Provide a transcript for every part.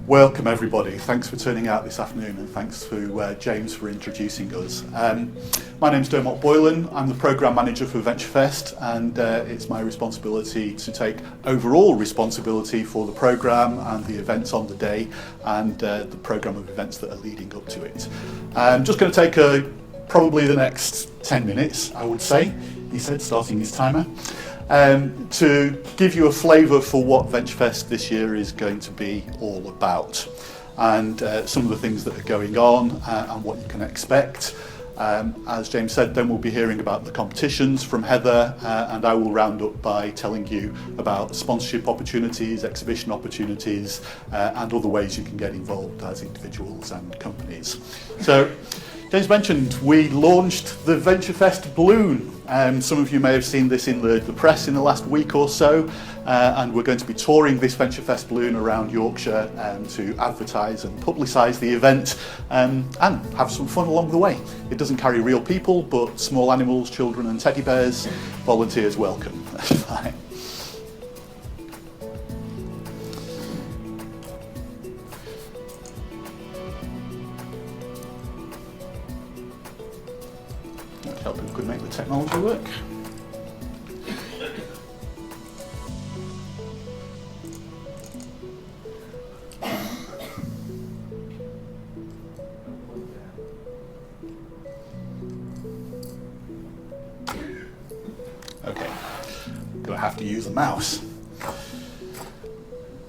Welcome everybody, thanks for turning out this afternoon and thanks to James for introducing us. My name's Dermot Boylan, I'm the Programme Manager for VentureFest and it's my responsibility to take overall responsibility for the programme and the events on the day and the programme of events that are leading up to it. I'm just going to take probably the next 10 minutes, I would say, he said, starting his timer. To give you a flavour for what VentureFest this year is going to be all about and some of the things that are going on and what you can expect. As James said, then we'll be hearing about the competitions from Heather and I will round up by telling you about sponsorship opportunities, exhibition opportunities and other ways you can get involved as individuals and companies. So, James mentioned we launched the VentureFest balloon. Some of you may have seen this in the press in the last week or so, and we're going to be touring this VentureFest balloon around Yorkshire to advertise and publicise the event and have some fun along the way. It doesn't carry real people, but small animals, children and teddy bears, volunteers welcome. That's fine. Help if we could make the technology work. Okay, gonna have to use a mouse.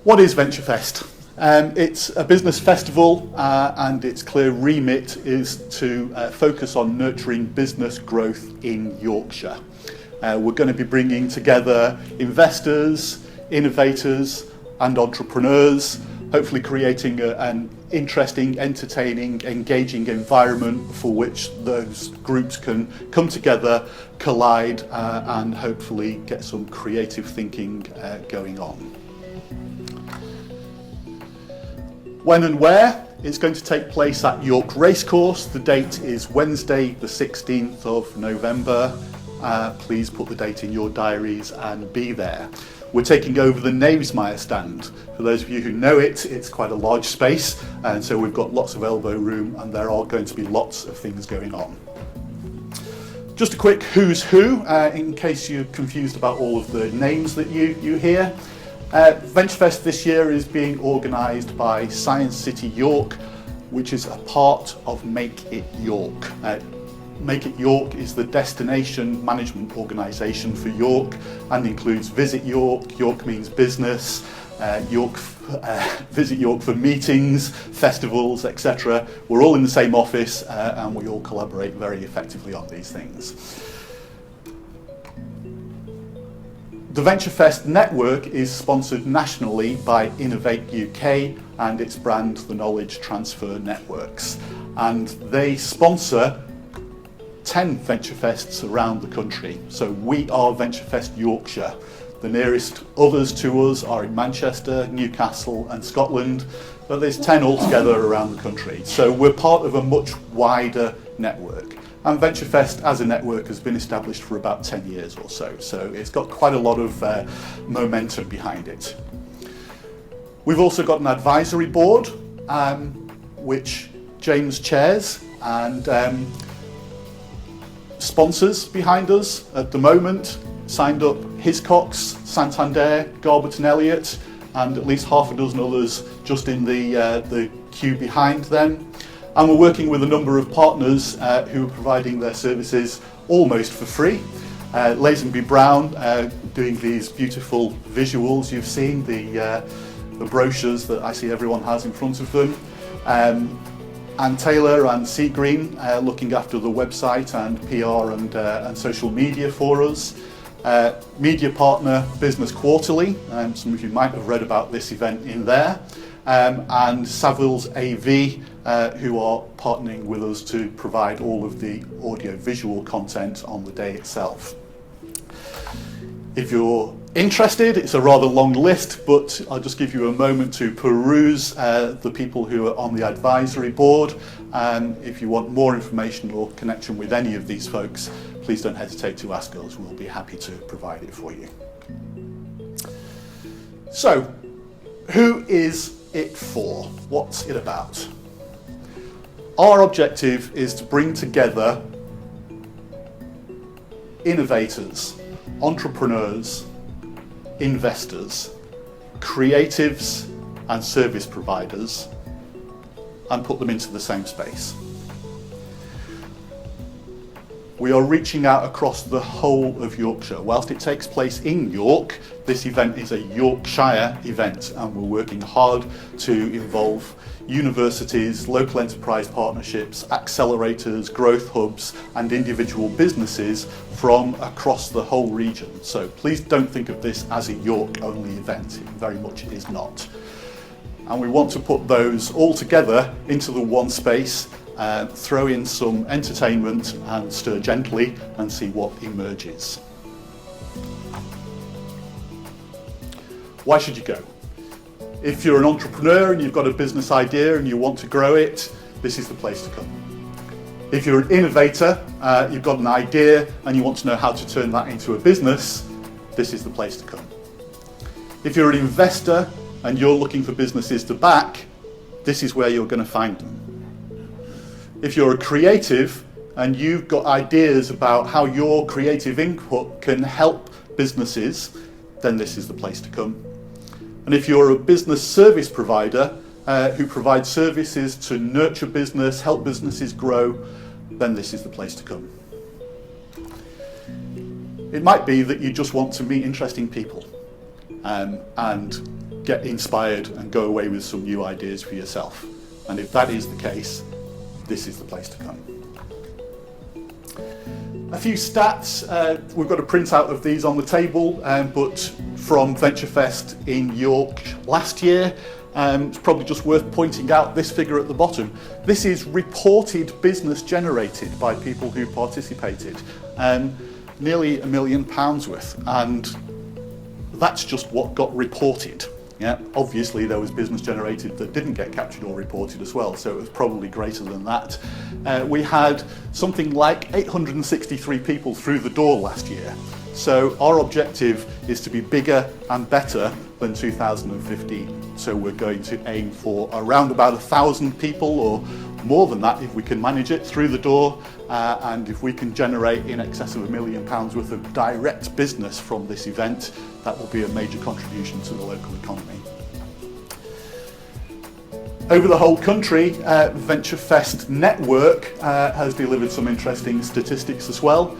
What is VentureFest? It's a business festival and its clear remit is to focus on nurturing business growth in Yorkshire. We're going to be bringing together investors, innovators and entrepreneurs, hopefully creating an interesting, entertaining, engaging environment for which those groups can come together, collide and hopefully get some creative thinking going on. When and where? It's going to take place at York Racecourse. The date is Wednesday the 16th of November. Please put the date in your diaries and be there. We're taking over the Knavesmire stand. For those of you who know it, it's quite a large space and so we've got lots of elbow room and there are going to be lots of things going on. Just a quick who's who in case you're confused about all of the names that you hear. VentureFest this year is being organised by Science City York, which is a part of Make It York. Make It York is the destination management organisation for York and includes Visit York, York Means Business, Visit York for meetings, festivals, etc. We're all in the same office and we all collaborate very effectively on these things. The VentureFest network is sponsored nationally by Innovate UK and its brand, the Knowledge Transfer Networks. And they sponsor 10 VentureFests around the country. So we are VentureFest Yorkshire. The nearest others to us are in Manchester, Newcastle and Scotland, but there's 10 altogether around the country. So we're part of a much wider network. And VentureFest as a network has been established for about 10 years or so, so it's got quite a lot of momentum behind it. We've also got an advisory board, which James chairs, and sponsors behind us at the moment signed up Hiscox, Santander, Garbutt and Elliott, and at least half a dozen others just in the queue behind them. And we're working with a number of partners who are providing their services almost for free. Lazenby Brown doing these beautiful visuals. You've seen the brochures that I see everyone has in front of them. Anne Taylor and Sea Green looking after the website and PR and social media for us. Media partner Business Quarterly, some of you might have read about this event in there. And Savills AV, who are partnering with us to provide all of the audio-visual content on the day itself. If you're interested, it's a rather long list, but I'll just give you a moment to peruse the people who are on the advisory board. And if you want more information or connection with any of these folks, please don't hesitate to ask us. We'll be happy to provide it for you. So, who is it for? What's it about? Our objective is to bring together innovators, entrepreneurs, investors, creatives and service providers and put them into the same space. We are reaching out across the whole of Yorkshire. Whilst it takes place in York, this event is a Yorkshire event, and we're working hard to involve universities, local enterprise partnerships, accelerators, growth hubs and individual businesses from across the whole region. So please don't think of this as a York only event, it very much is not. And we want to put those all together into the one space, throw in some entertainment and stir gently and see what emerges. Why should you go? If you're an entrepreneur and you've got a business idea and you want to grow it, this is the place to come. If you're an innovator, you've got an idea and you want to know how to turn that into a business, this is the place to come. If you're an investor and you're looking for businesses to back, this is where you're going to find them. If you're a creative and you've got ideas about how your creative input can help businesses, then this is the place to come. And if you're a business service provider who provides services to nurture business, help businesses grow, then this is the place to come. It might be that you just want to meet interesting people and get inspired and go away with some new ideas for yourself. And if that is the case, this is the place to come. A few stats, we've got a printout of these on the table, but from VentureFest in York last year. It's probably just worth pointing out this figure at the bottom. This is reported business generated by people who participated, nearly £1 million worth, and that's just what got reported. Yeah, obviously there was business generated that didn't get captured or reported as well, so it was probably greater than that. We had something like 863 people through the door last year, so our objective is to be bigger and better than 2015. So we're going to aim for around about 1,000 people or more than that if we can manage it through the door, and if we can generate in excess of £1 million worth of direct business from this event, that will be a major contribution to the local economy. Over the whole country, VentureFest Network has delivered some interesting statistics as well.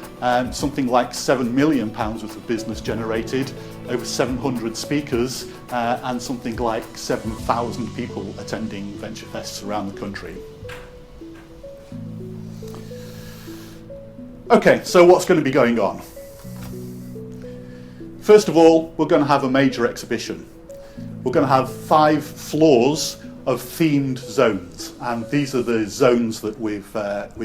Something like £7 million worth of business generated, over 700 speakers, and something like 7,000 people attending VentureFests around the country. Okay, so what's going to be going on? First of all, we're going to have a major exhibition. We're going to have 5 floors of themed zones, and these are the zones that we've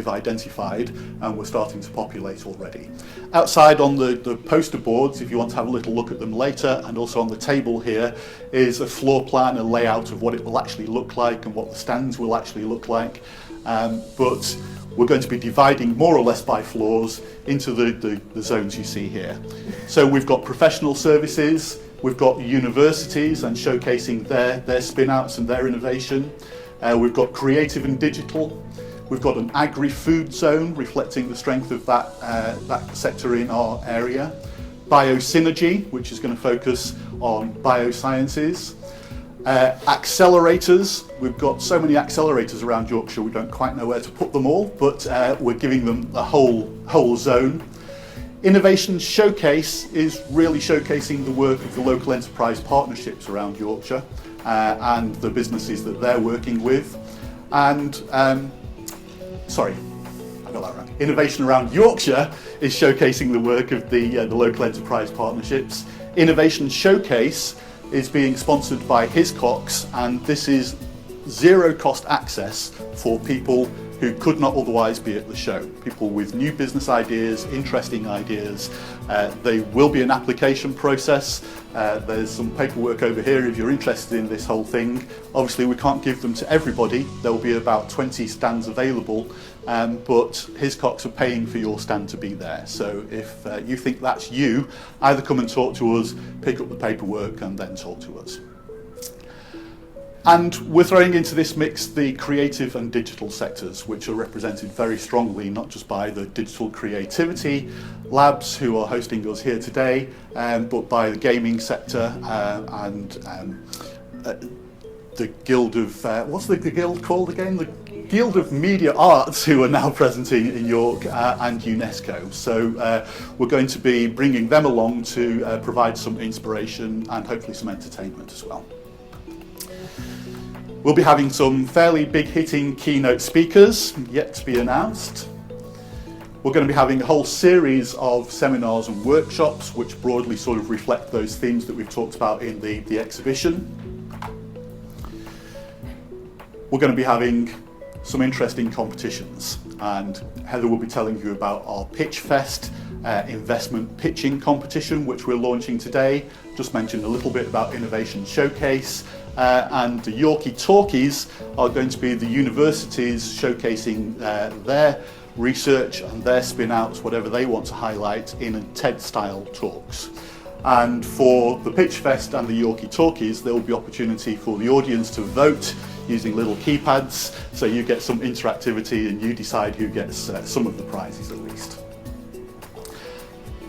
identified and we're starting to populate already. Outside on the poster boards, if you want to have a little look at them later, and also on the table here is a floor plan, a layout of what it will actually look like and what the stands will actually look like. But we're going to be dividing more or less by floors into the zones you see here. So we've got professional services, we've got universities and showcasing their spin-outs and their innovation. We've got creative and digital. We've got an agri-food zone reflecting the strength of that sector in our area. Biosynergy, which is going to focus on biosciences. Accelerators, we've got so many accelerators around Yorkshire we don't quite know where to put them all, but we're giving them a whole zone. Innovation Showcase is really showcasing the work of the local enterprise partnerships around Yorkshire and the businesses that they're working with. And sorry, I got that wrong. Innovation around Yorkshire is showcasing the work of the local enterprise partnerships. Innovation Showcase is being sponsored by Hiscox, and this is zero cost access for people who could not otherwise be at the show. People with new business ideas, interesting ideas. There will be an application process. There's some paperwork over here if you're interested in this whole thing. Obviously we can't give them to everybody. There will be about 20 stands available, but Hiscox are paying for your stand to be there. So if you think that's you, either come and talk to us, pick up the paperwork and then talk to us. And we're throwing into this mix the creative and digital sectors, which are represented very strongly, not just by the digital creativity labs who are hosting us here today, but by the gaming sector and the Guild of, what's the guild called again? The Guild of Media Arts, who are now present in York, and UNESCO. So we're going to be bringing them along to provide some inspiration and hopefully some entertainment as well. We'll be having some fairly big-hitting keynote speakers, yet to be announced. We're going to be having a whole series of seminars and workshops which broadly sort of reflect those themes that we've talked about in the exhibition. We're going to be having some interesting competitions, and Heather will be telling you about our Pitch Fest investment pitching competition, which we're launching today. Just mentioned a little bit about Innovation Showcase, and the Yorkie Talkies are going to be the universities showcasing their research and their spin-outs, whatever they want to highlight, in TED-style talks. And for the Pitch Fest and the Yorkie Talkies, there will be opportunity for the audience to vote using little keypads, so you get some interactivity and you decide who gets some of the prizes at least.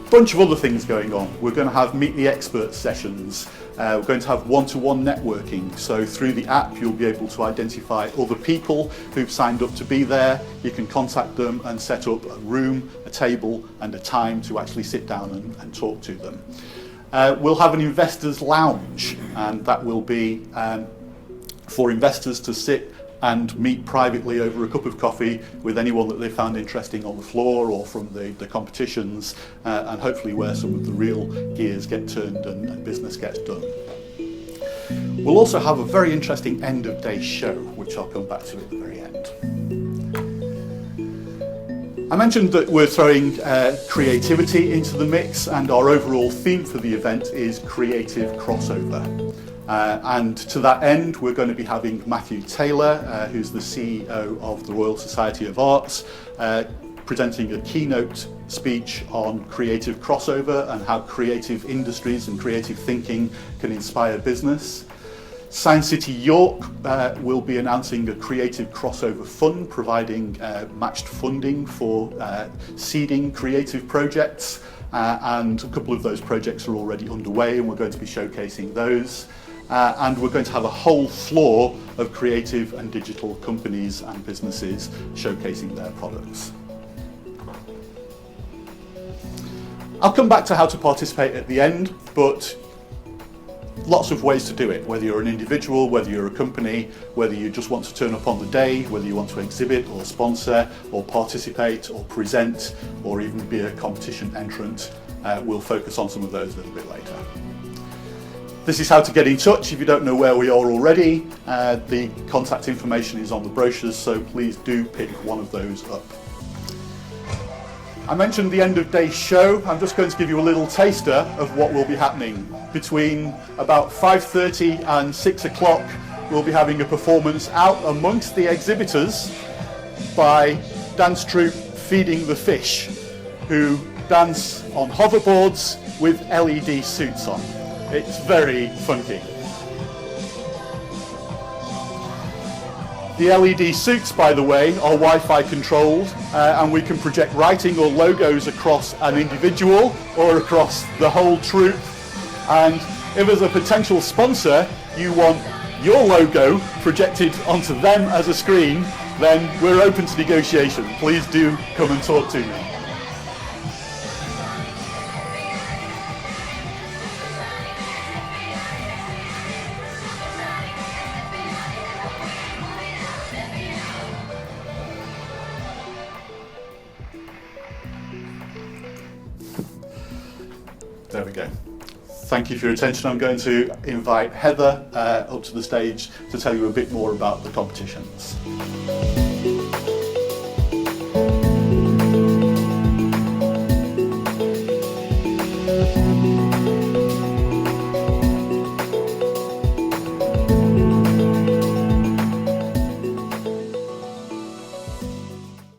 Bunch of other things going on. We're going to have Meet the Experts sessions. We're going to have one-to-one networking. So through the app, you'll be able to identify other people who've signed up to be there. You can contact them and set up a room, a table, and a time to actually sit down and talk to them. We'll have an investors lounge, and that will be for investors to sit and meet privately over a cup of coffee with anyone that they found interesting on the floor or from the competitions, and hopefully where some of the real gears get turned and business gets done. We'll also have a very interesting end of day show, which I'll come back to at the very end. I mentioned that we're throwing creativity into the mix, and our overall theme for the event is creative crossover. And to that end, we're going to be having Matthew Taylor, who's the CEO of the Royal Society of Arts, presenting a keynote speech on creative crossover and how creative industries and creative thinking can inspire business. Science City York will be announcing a creative crossover fund, providing matched funding for seeding creative projects, and a couple of those projects are already underway, and we're going to be showcasing those. And we're going to have a whole floor of creative and digital companies and businesses showcasing their products. I'll come back to how to participate at the end, but lots of ways to do it, whether you're an individual, whether you're a company, whether you just want to turn up on the day, whether you want to exhibit or sponsor or participate or present or even be a competition entrant. We'll focus on some of those a little bit later. This is how to get in touch if you don't know where we are already. The contact information is on the brochures, so please do pick one of those up. I mentioned the end of day show. I'm just going to give you a little taster of what will be happening. Between about 5:30 and 6 o'clock, we'll be having a performance out amongst the exhibitors by dance troupe Feeding the Fish, who dance on hoverboards with LED suits on. It's very funky. The LED suits, by the way, are Wi-Fi controlled, and we can project writing or logos across an individual or across the whole troupe. And if as a potential sponsor you want your logo projected onto them as a screen, then we're open to negotiation. Please do come and talk to me. There we go. Thank you for your attention. I'm going to invite Heather up to the stage to tell you a bit more about the competitions.